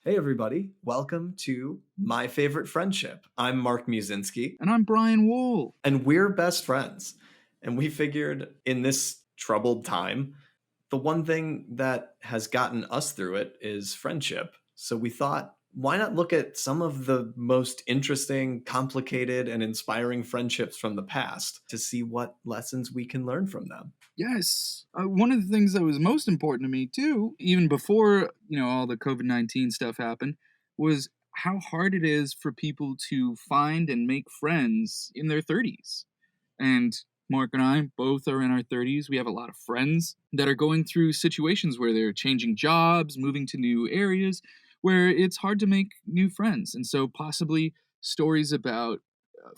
Hey, everybody. Welcome to My Favorite Friendship. I'm Mark Musinski, And I'm Brian Wool. and we're best friends. And we figured in this troubled time, the one thing that has gotten us through it is friendship. So we thought, why not look at some of the most interesting, complicated, and inspiring friendships from the past to see what lessons we can learn from them? Yes. One of the things that was most important to me, too, even before, all the COVID-19 stuff happened, was how hard it is for people to find and make friends in their 30s. And Mark and I both are in our 30s. We have a lot of friends that are going through situations where they're changing jobs, moving to new areas, where it's hard to make new friends. And so possibly stories about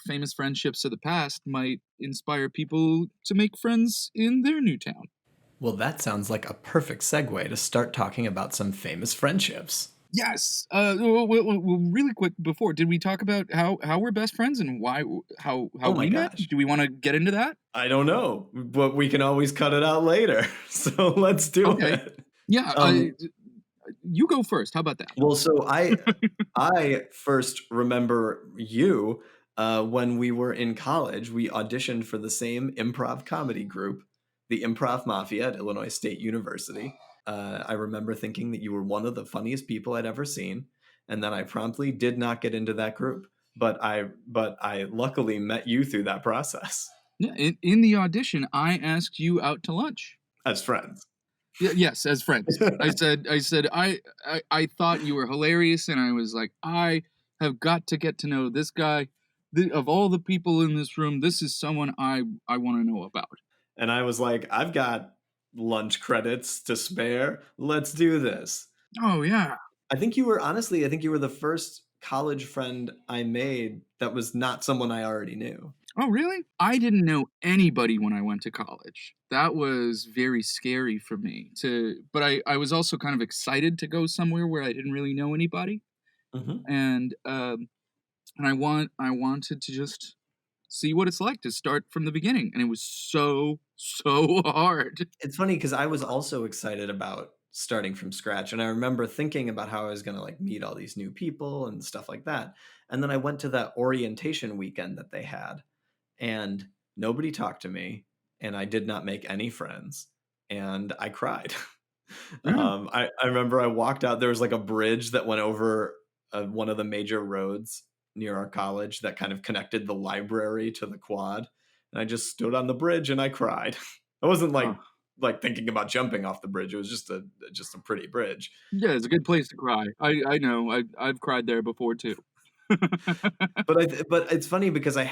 famous friendships of the past might inspire people to make friends in their new town. Well, that sounds like a perfect segue to start talking about some famous friendships. Yes. Really quick before, did we talk about how we're best friends and why how Oh my we met? gosh. Do we want to get into that? I don't know, but we can always cut it out later. So let's do Okay. it. Yeah. Um, You go first. How about that? well, so I first remember you when we were in college. We auditioned for the same improv comedy group, the Improv Mafia at Illinois State University. I remember thinking that you were one of the funniest people I'd ever seen, and then I promptly did not get into that group. But I luckily met you through that process Yeah. In the audition, I asked you out to lunch. as friends. Yes, as friends. I thought you were hilarious, and I was like, I have got to get to know this guy. Of all the people in this room, this is someone I want to know about. And I was like, I've got lunch credits to spare. Let's do this. Oh yeah. I think you were the first college friend I made that was not someone I already knew. Oh really? I didn't know anybody when I went to college. That was very scary for me but I was also kind of excited to go somewhere where I didn't really know anybody. Mhm. And I wanted to just see what it's like to start from the beginning, and it was so hard. It's funny because I was also excited about starting from scratch, and I remember thinking about how I was gonna, like, meet all these new people and stuff like that, and then I went to that orientation weekend that they had, and nobody talked to me, and I did not make any friends, and I cried. Yeah. I remember I walked out. There was like a bridge that went over one of the major roads near our college that kind of connected the library to the quad, and I just stood on the bridge and I cried. I wasn't Oh, like thinking about jumping off the bridge. It was just a pretty bridge. yeah, it's a good place to cry. I know. I've cried there before too. But it's funny because I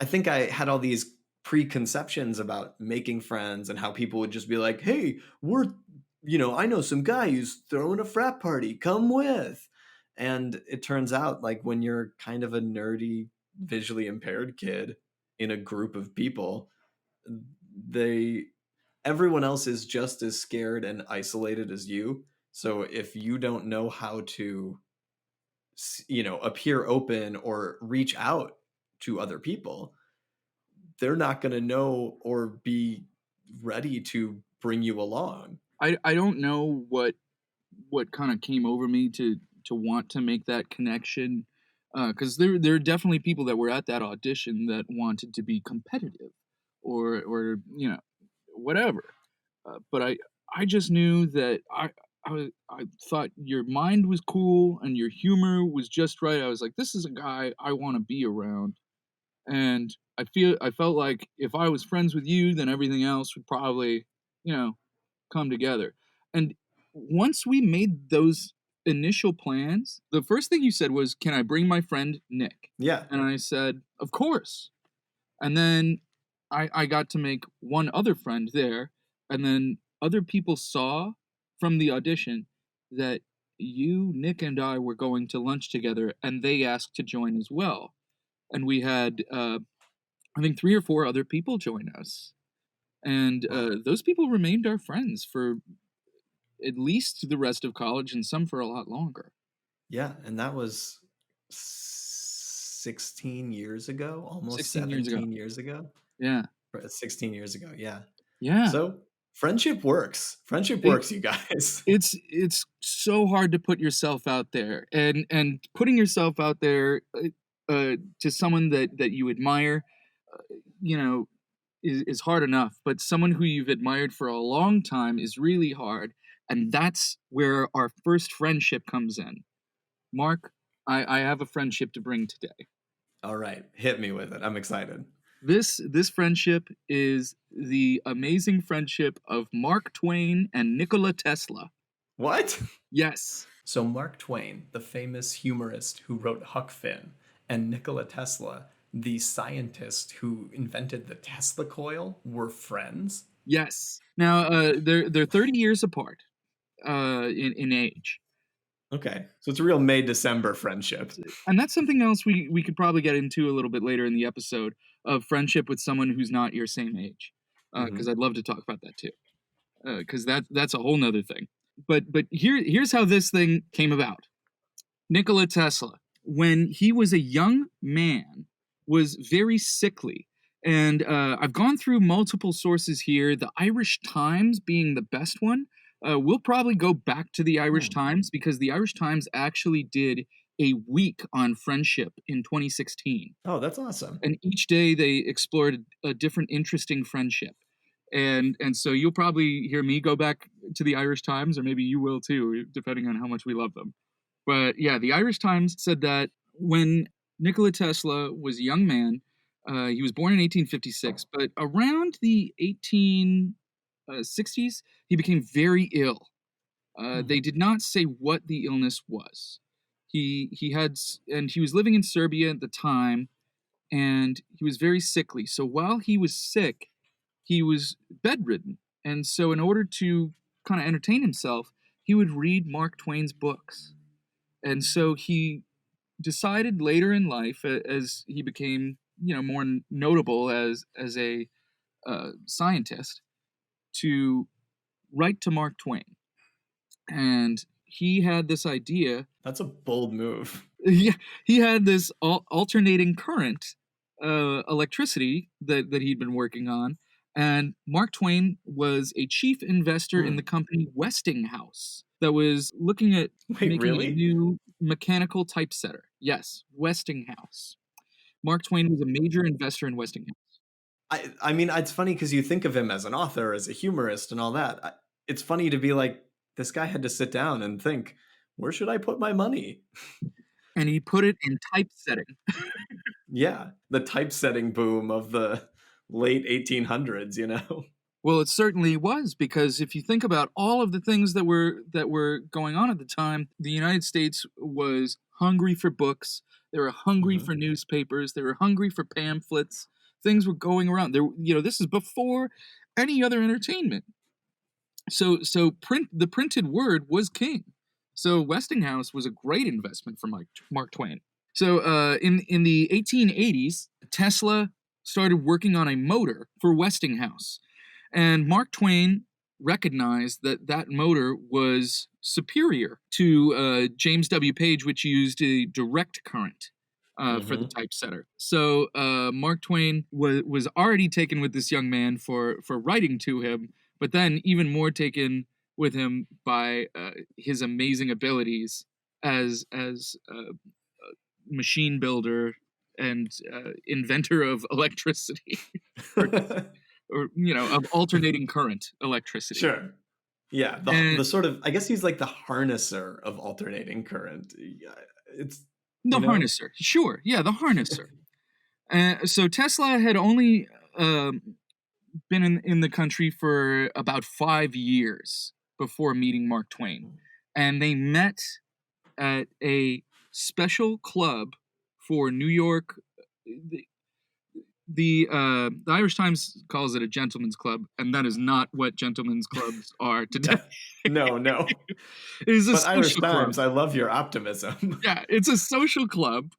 think I had all these preconceptions about making friends and how people would just be like, "Hey, I know some guy who's throwing a frat party. Come with." And it turns out, like, when you're kind of a nerdy, visually impaired kid in a group of people, they everyone else is just as scared and isolated as you. So if you don't know how to, appear open or reach out to other people, they're not going to know or be ready to bring you along. I don't know what kind of came over me to want to make that connection, because there are definitely people that were at that audition that wanted to be competitive, or whatever. But I just knew that I thought your mind was cool and your humor was just right. I was like, this is a guy I want to be around, and I felt like if I was friends with you, then everything else would probably you know come together. And once we made those initial plans, the first thing you said was, "Can I bring my friend Nick?" Yeah. And I said, "Of course." And then I got to make one other friend there, and then other people saw from the audition that you, Nick, and I were going to lunch together, and they asked to join as well. And we had, I think, 3 or 4 other people join us, and Wow. those people remained our friends for at least the rest of college, and some for a lot longer. Yeah, and that was 16 years ago, almost 16 years ago. 17 years ago. Yeah. 16 years ago, yeah. Yeah. So Friendship works. Friendship It works, you guys. it's so hard to put yourself out there, and putting yourself out there, to someone that you admire, you know, is hard enough, but someone who you've admired for a long time is really hard, and that's where our first friendship comes in. Mark, I have a friendship to bring today. All right, hit me with it. I'm excited. This friendship is the amazing friendship of Mark Twain and Nikola Tesla. What? Yes. So Mark Twain, the famous humorist who wrote Huck Finn, and Nikola Tesla, the scientist who invented the Tesla coil, were friends? Yes. Now, they're 30 years apart, in age. Okay. So it's a real May December friendship. And that's something else we could probably get into a little bit later in the episode, of friendship with someone who's not your same age, because Mhm. I'd love to talk about that too, because that's a whole nother thing. But here's how this thing came about. Nikola Tesla, when he was a young man, was very sickly. And I've gone through multiple sources here, the Irish Times being the best one. We'll probably go back to the Irish Hmm. Times, because the Irish Times actually did a week on friendship in 2016. Oh, that's awesome. And each day they explored a different interesting friendship. And so you'll probably hear me go back to the Irish Times, or maybe you will too, depending on how much we love them. But yeah, the Irish Times said that when Nikola Tesla was a young man, he was born in 1856, but around the 1860s, he became very ill. Hmm. They did not say what the illness was. And he was living in Serbia at the time, and he was very sickly. So while he was sick, he was bedridden. And so, in order to kind of entertain himself, he would read Mark Twain's books. And so he decided later in life, as he became, more notable as a scientist, to write to Mark Twain. And he had this idea. That's a bold move. Yeah, he had this alternating current electricity that he'd been working on, and Mark Twain was a chief investor in the Hmm. company Westinghouse that was looking at Wait, making a really? new mechanical typesetter. Yes, Westinghouse. Mark Twain was a major investor in Westinghouse. I mean, it's funny because you think of him as an author, as a humorist, and all that. It's funny to be like, this guy had to sit down and think, where should I put my money? And he put it in typesetting. Yeah, the typesetting boom of the late 1800s, you know? Well, it certainly was, because if you think about all of the things that were going on at the time, the United States was hungry for books. They were hungry Mhm. for newspapers. They were hungry for pamphlets. Things were going around. This is before any other entertainment. So the printed word was king. So Westinghouse was a great investment for Mark Twain. So in the 1880s, Tesla started working on a motor for Westinghouse, and Mark Twain recognized that that motor was superior to James W. Page, which used a direct current for the Mhm. typesetter. So Mark Twain was already taken with this young man for writing to him, but then even more taken with him by his amazing abilities as machine builder and inventor of electricity, or of alternating current electricity. Sure. Yeah, And the sort of, I guess he's like the harnesser of alternating current. Yeah, it's, the you know? harnesser, sure, yeah, the harnesser. So Tesla had only been in the country for about 5 years before meeting Mark Twain, and they met at a special club for New York. The Irish Times calls it a gentleman's club, and that is not what gentlemen's clubs are today. No, no, no. It is a But Irish social club. Times, I love your optimism. Yeah, it's a social club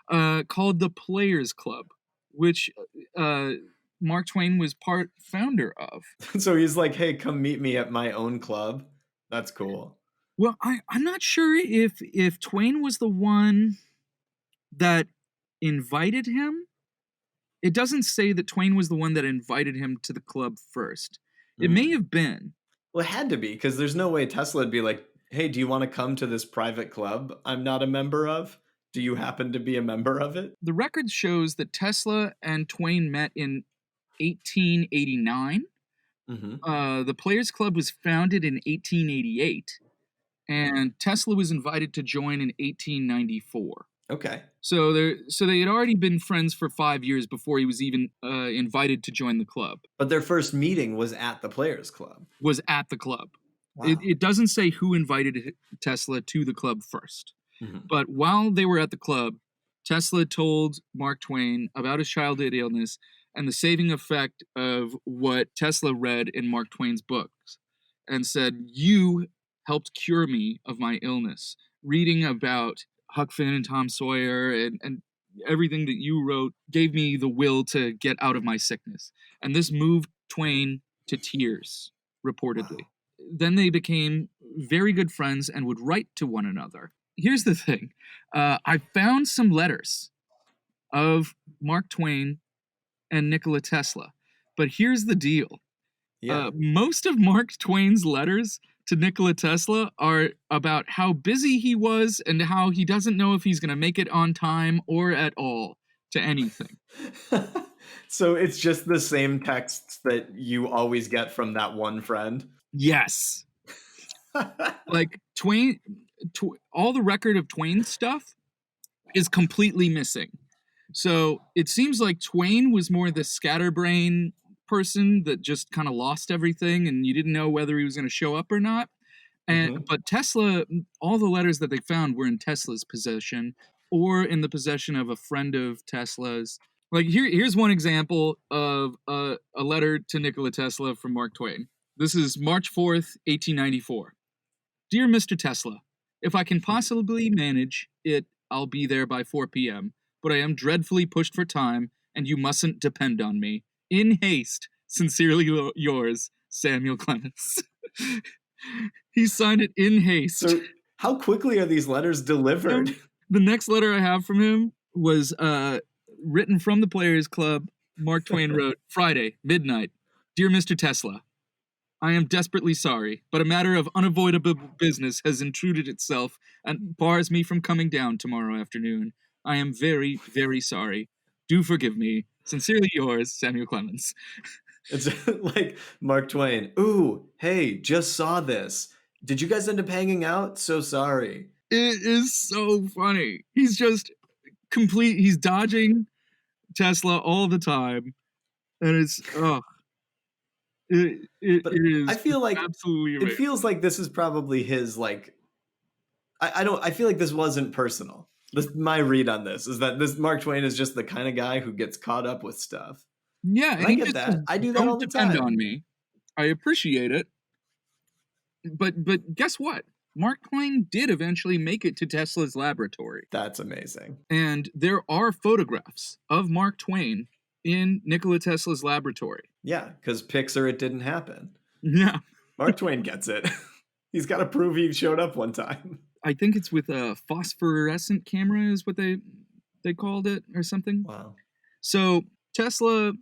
called the Players Club, which uh, Mark Twain was part founder of. So he's like, "Hey, come meet me at my own club." That's cool. Well, I'm not sure if Twain was the one that invited him. It doesn't say that Twain was the one that invited him to the club first. It may Mm. have been. Well, it had to be because there's no way Tesla would be like, "Hey, do you want to come to this private club I'm not a member of? Do you happen to be a member of it?" The record shows that Tesla and Twain met in 1889. Hmm. The Players Club was founded in 1888, and Tesla was invited to join in 1894. Okay. So they had already been friends for 5 years before he was even invited to join the club. But their first meeting was at the Players Club. Was at the club. Wow. It doesn't say who invited Tesla to the club first. Hmm. But while they were at the club, Tesla told Mark Twain about his childhood illness and the saving effect of what Tesla read in Mark Twain's books, and said, "You helped cure me of my illness. Reading about Huck Finn and Tom Sawyer and everything that you wrote gave me the will to get out of my sickness." And this moved Twain to tears, reportedly. Wow. Then they became very good friends and would write to one another. Here's the thing. I found some letters of Mark Twain and Nikola Tesla. But here's the deal. Yeah. Most of Mark Twain's letters to Nikola Tesla are about how busy he was and how he doesn't know if he's going to make it on time or at all to anything. So it's just the same texts that you always get from that one friend. Yes. Like Twain, all the record of Twain's stuff is completely missing. So it seems like Twain was more the scatterbrain person that just kind of lost everything and you didn't know whether he was going to show up or not. Hmm. But Tesla, all the letters that they found were in Tesla's possession or in the possession of a friend of Tesla's. Like here's one example of a letter to Nikola Tesla from Mark Twain. This is March 4th, 1894. Dear Mr. Tesla, if I can possibly manage it, I'll be there by 4 p.m., but I am dreadfully pushed for time, and you mustn't depend on me. In haste, sincerely yours, Samuel Clemens. He signed it in haste. So how quickly are these letters delivered? The next letter I have from him was written from the Players Club. Mark Twain wrote, Friday, midnight. Dear Mr. Tesla, I am desperately sorry, but a matter of unavoidable business has intruded itself and bars me from coming down tomorrow afternoon. I am very, very sorry. Do forgive me. Sincerely yours, Samuel Clemens. It's like Mark Twain. Ooh, hey, just saw this. Did you guys end up hanging out? So sorry. It is so funny. He's just he's dodging Tesla all the time. And it's, it But I is feel like absolutely it amazing. feels like this is probably his like I feel like this wasn't personal. My read on this is that this Mark Twain is just the kind of guy who gets caught up with stuff. Yeah, And and I he get just says, that. I do that all don't the depend time. on me. I appreciate it. But guess what? Mark Twain did eventually make it to Tesla's laboratory. That's amazing. And there are photographs of Mark Twain in Nikola Tesla's laboratory. Yeah, because Pixar, it didn't happen. Yeah. Mark Twain gets it. He's got to prove he showed up one time. I think it's with a phosphorescent camera is what they called it or something. Wow. So Tesla,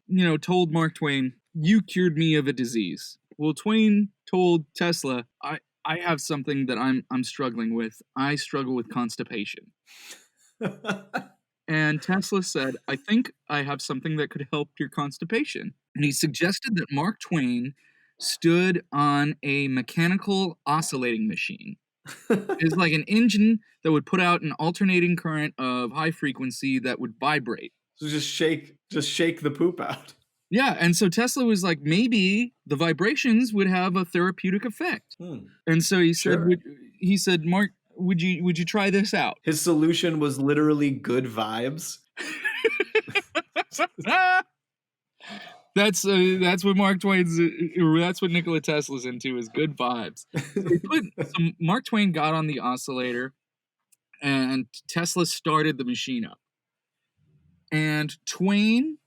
told Mark Twain, you cured me of a disease. Well, Twain told Tesla, I have something that I'm struggling with. I struggle with constipation. And Tesla said, I think I have something that could help your constipation. And he suggested that Mark Twain stood on a mechanical oscillating machine. It's like an engine that would put out an alternating current of high frequency that would vibrate. So just shake the poop out. Yeah, and so Tesla was like, maybe the vibrations would have a therapeutic effect. And so he said, Mark, would you try this out? His solution was literally good vibes. That's what that's what Nikola Tesla's into is good vibes. So Mark Twain got on the oscillator, and Tesla started the machine up. And Twain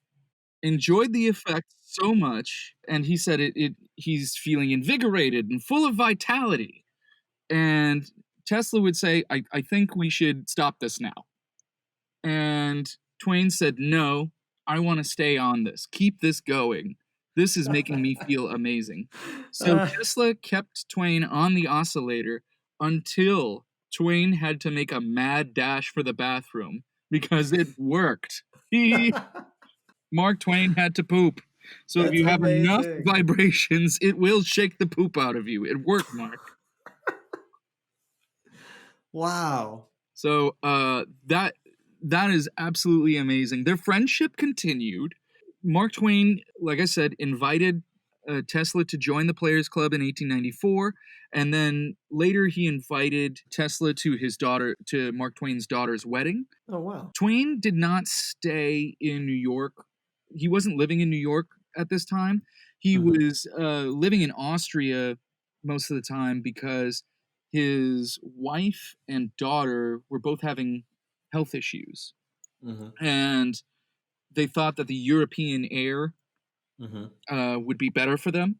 enjoyed the effect so much, and he said he's feeling invigorated and full of vitality. And Tesla would say, I think we should stop this now. And Twain said, no, I want to stay on this. Keep this going. This is making me feel amazing. So Uh, Tesla kept Twain on the oscillator until Twain had to make a mad dash for the bathroom because it worked. He Mark Twain had to poop. So if that's you have enough amazing. vibrations, it will shake the poop out of you. It worked, Mark. Wow. So that is absolutely amazing. Their friendship continued. Mark Twain, like I said, invited Tesla to join the Players Club in 1894, and then later he invited Tesla to Mark Twain's daughter's wedding. Oh, wow. Twain did not stay in New York. He wasn't living in New York at this time. He Mhm, was living in Austria most of the time because his wife and daughter were both having health issues. mhm, And they thought that the European air mhm. would be better for them.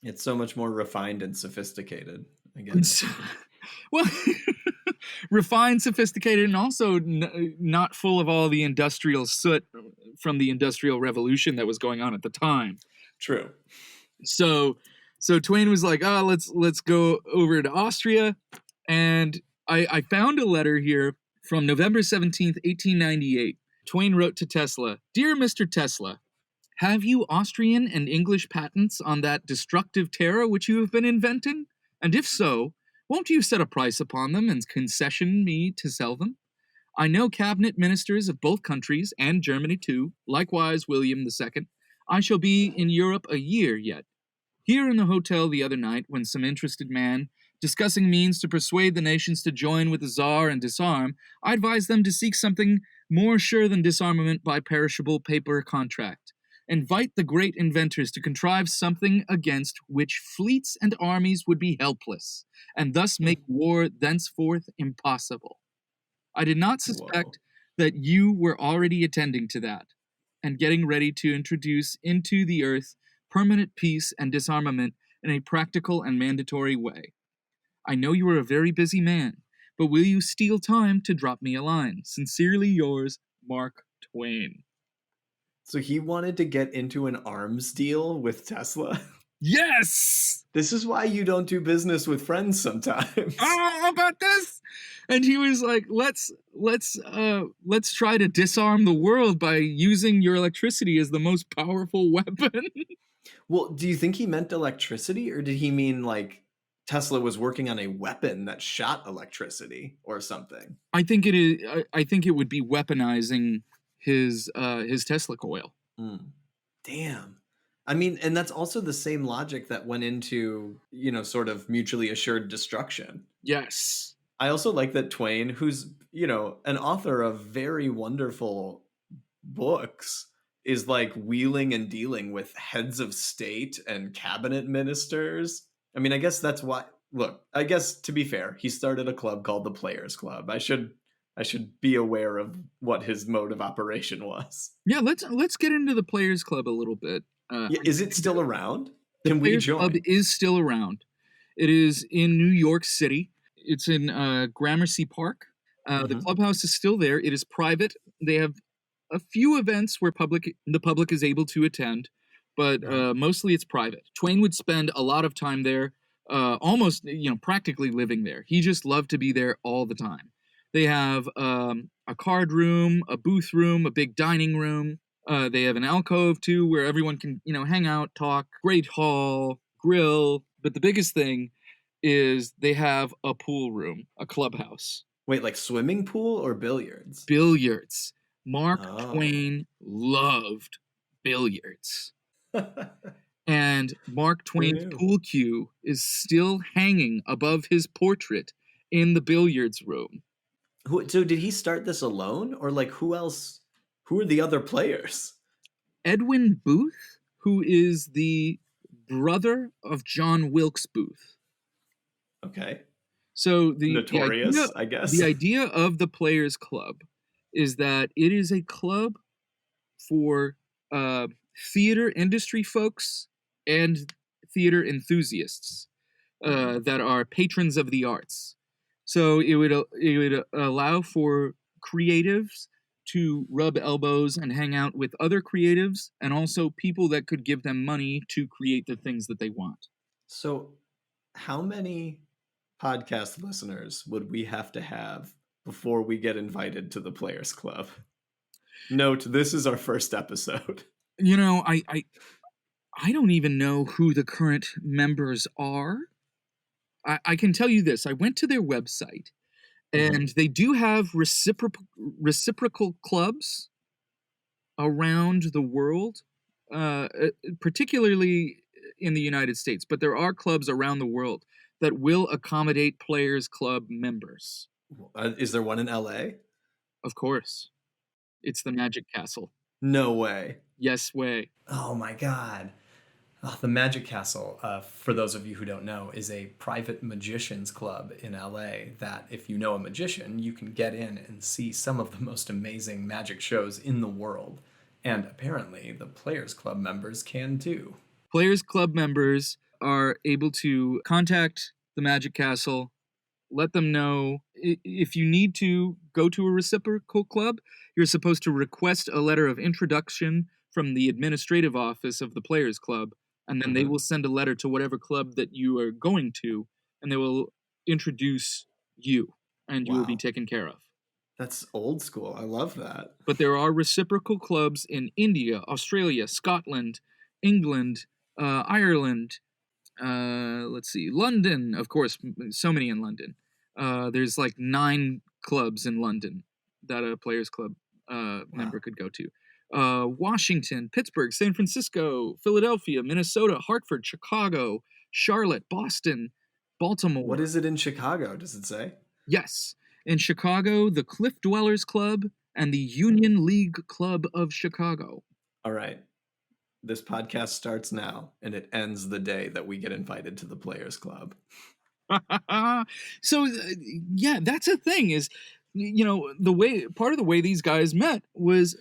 It's so much more refined and sophisticated. I get And it. so, well, refined, sophisticated, and also not full of all the industrial soot from the Industrial Revolution that was going on at the time. True. So, so Twain was like, "Oh, let's go over to Austria," and I found a letter here from November 17th, 1898. Twain wrote to Tesla, "Dear Mr. Tesla, have you Austrian and English patents on that destructive terror which you have been inventing? And if so, won't you set a price upon them and concession me to sell them? I know cabinet ministers of both countries, and Germany too, likewise William II. I shall be in Europe a year yet. Here in the hotel the other night, when some interested man, discussing means to persuade the nations to join with the Czar and disarm, I advised them to seek something more sure than disarmament by perishable paper contract. Invite the great inventors to contrive something against which fleets and armies would be helpless, and thus make war thenceforth impossible. I did not Whoa. suspect that you were already attending to that, and getting ready to introduce into the earth permanent peace and disarmament in a practical and mandatory way. I know you are a very busy man, but will you steal time to drop me a line? Sincerely yours, Mark Twain." So he wanted to get into an arms deal with Tesla? Yes! This is why you don't do business with friends sometimes. Oh, how about this? And he was like, let's try to disarm the world by using your electricity as the most powerful weapon." Well, do you think he meant electricity, or did he mean like Tesla was working on a weapon that shot electricity or something? I think it is. I think it would be weaponizing his Tesla coil. Mm. Damn. I mean, and that's also the same logic that went into, sort of mutually assured destruction. Yes. I also like that Twain, who's, an author of very wonderful books, is like wheeling and dealing with heads of state and cabinet ministers. I mean, I guess that's why. Look, I guess to be fair, he started a club called the Players Club. I should be aware of what his mode of operation was. Yeah. Let's get into the Players Club a little bit. Yeah, is it still around? The Can we Players Club join? is still around. It is in New York City. It's in Gramercy Park. The Hmm. clubhouse is still there. It is private. They have a few events where the public is able to attend, but Uh-huh. mostly it's private. Twain would spend a lot of time there, almost practically living there. He just loved to be there all the time. They have a card room, a booth room, a big dining room. They have an alcove too, where everyone can hang out, talk. Great hall, grill. But the biggest thing is they have a pool room, a clubhouse, Wait, like swimming pool or billiards? billiards. Mark Oh. Twain loved billiards. And Mark Who Twain's knew? pool cue is still hanging above his portrait in the billiards room. So did he start this alone, or like who else? Who are the other players? Edwin Booth, who is the brother of John Wilkes Booth. Okay. So Notorious, I the guess. idea of the Players Club is that it is a club for theater industry folks and theater enthusiasts Mhm. that are patrons of the arts. So it would allow for creatives to rub elbows and hang out with other creatives and also people that could give them money to create the things that they want. So, how many podcast listeners would we have before we get invited to the Players Club? Note, this is our first episode. You know, I don't even know who the current members are. I can tell you this. I went to their website Mhm. and they do have reciprocal clubs around the world, particularly in the United States, but there are clubs around the world that will accommodate Players Club members. Is there one in LA? Of course, it's the Magic Castle. No way. Yes, way. Oh my God. Oh, the Magic Castle, for those of you who don't know, is a private magicians club in LA that, if you know a magician, you can get in and see some of the most amazing magic shows in the world. And apparently, the Players Club members can too. Players Club members are able to contact the Magic Castle, let them know if you need to go to a reciprocal club, you're supposed to request a letter of introduction from the administrative office of the Players Club, and then they Hmm. will send a letter to whatever club that you are going to, and they will introduce you, and you will be Wow. taken care of. That's old school. I love that. But there are reciprocal clubs in India, Australia, Scotland, England, Ireland, let's see, London, of course, so many in London. There's like 9 clubs in London that a Players Club member Wow. could go to. Washington, Pittsburgh, San Francisco, Philadelphia, Minnesota, Hartford, Chicago, Charlotte, Boston, What Baltimore. is it in Chicago? Does it say? Yes. In Chicago, the Cliff Dwellers Club and the Hmm. Union League Club of Chicago. All right. This podcast starts now and it ends the day that we get invited to the Players Club. So yeah, that's a thing is you know the way part of the way these guys met was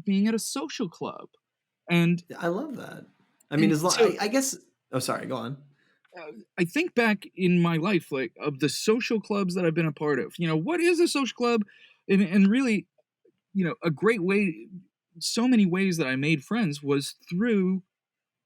being at a social club and I love that. I mean, and as long so I guess. Oh, sorry. Go on. I think back in my life like of the social clubs that I've been a part of, you know, what is a social club, and really, you know, a great way, so many ways that I made friends was through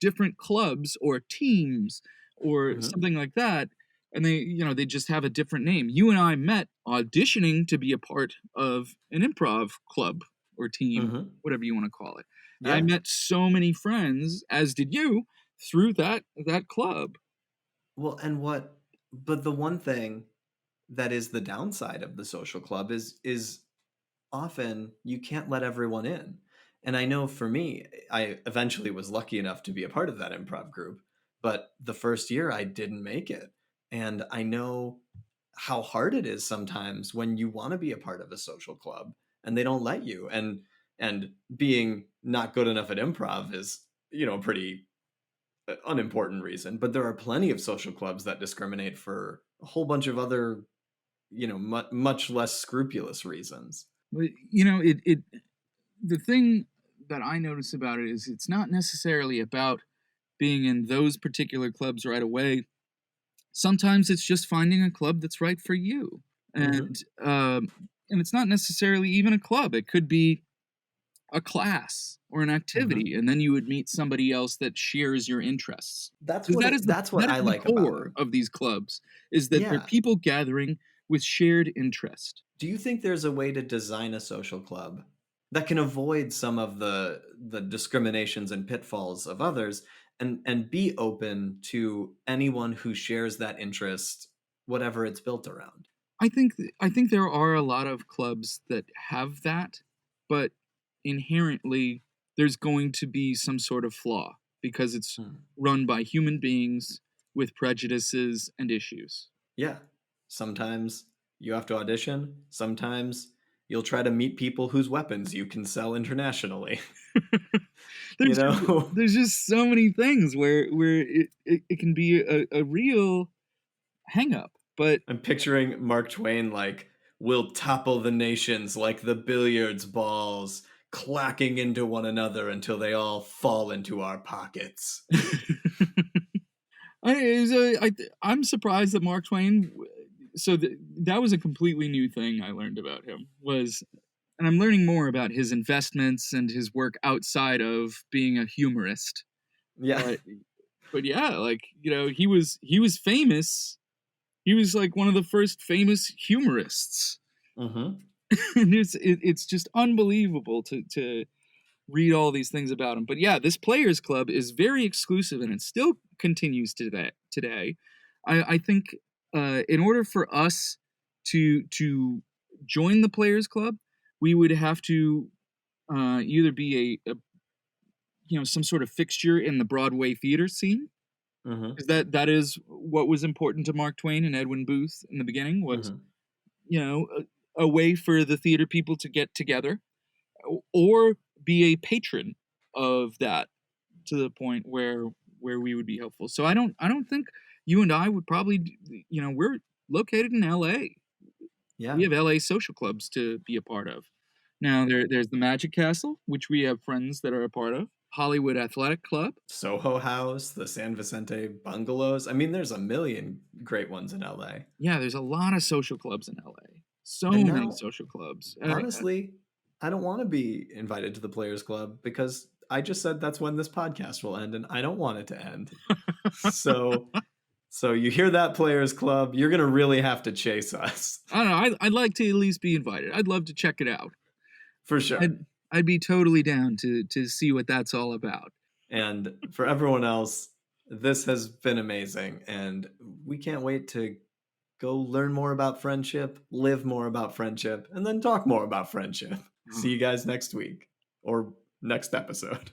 different clubs or teams or Hmm. something like that, and they, you know, they just have a different name. You and I met auditioning to be a part of an improv club or team, Hmm. whatever you want to call it, and I Yeah. met so many friends, as did you, through that club. Well, and what? But the one thing that is the downside of the social club is often you can't let everyone in. And I know for me, I eventually was lucky enough to be a part of that improv group, but the first year I didn't make it. And I know how hard it is sometimes when you want to be a part of a social club and they don't let you. And being not good enough at improv is, a pretty unimportant reason, but there are plenty of social clubs that discriminate for a whole bunch of other, much less scrupulous reasons. But, you know, it the thing that I notice about it is it's not necessarily about being in those particular clubs right away. Sometimes it's just finding a club that's right for you, Hmm. and it's not necessarily even a club. It could be a class or an Hmm. activity, and then you would meet somebody else that shares your interests. That's Because what that is the that's what that I is the like about core it. of these clubs, is that they're Yeah. people gathering with shared interest. Do you think there's a way to design a social club that can avoid some of the discriminations and pitfalls of others and be open to anyone who shares that interest, whatever it's built around? I think there are a lot of clubs that have that, but inherently there's going to be some sort of flaw because it's Hmm. run by human beings with prejudices and issues. Yeah. Sometimes you have to audition. Sometimes you'll try to meet people whose weapons you can sell internationally. you there's just, know, there's just so many things where it can be a real hang up. But I'm picturing Mark Twain like, we'll topple the nations like the billiards balls, clacking into one another until they all fall into our pockets. I'm surprised that Mark Twain. So that was a completely new thing I learned about him. Was and I'm learning more about his investments and his work outside of being a humorist. Yeah. But yeah, like, he was famous. He was like one of the first famous humorists. Mhm. And it's just unbelievable to read all these things about him. But yeah, this players club is very exclusive, and it still continues to that today. I think in order for us to join the players club, we would have to either be a some sort of fixture in the Broadway theater scene, Mhm. because that is what was important to Mark Twain and Edwin Booth in the beginning, was Mhm. a way for the theater people to get together, or be a patron of that, to the point where we would be helpful. So I don't think you and I would probably we're located in LA. We Yeah. have LA social clubs to be a part of. Now there's the Magic Castle, which we have friends that are a part of. Hollywood Athletic Club. Soho House, the San Vicente Bungalows. I mean, there's a million great ones in LA. Yeah, there's a lot of social clubs in LA. So And many now, social clubs. honestly, I don't want to be invited to the Players Club because I just said that's when this podcast will end, and I don't want it to end. So, so you hear that Players Club, you're gonna really have to chase us I don't know. I'd like to at least be invited. I'd love to check it out. for sure. I'd be totally down to see what that's all about. And for everyone else, this has been amazing, and we can't wait to go learn more about friendship, live more about friendship, and then talk more about friendship. See you guys next week or next episode.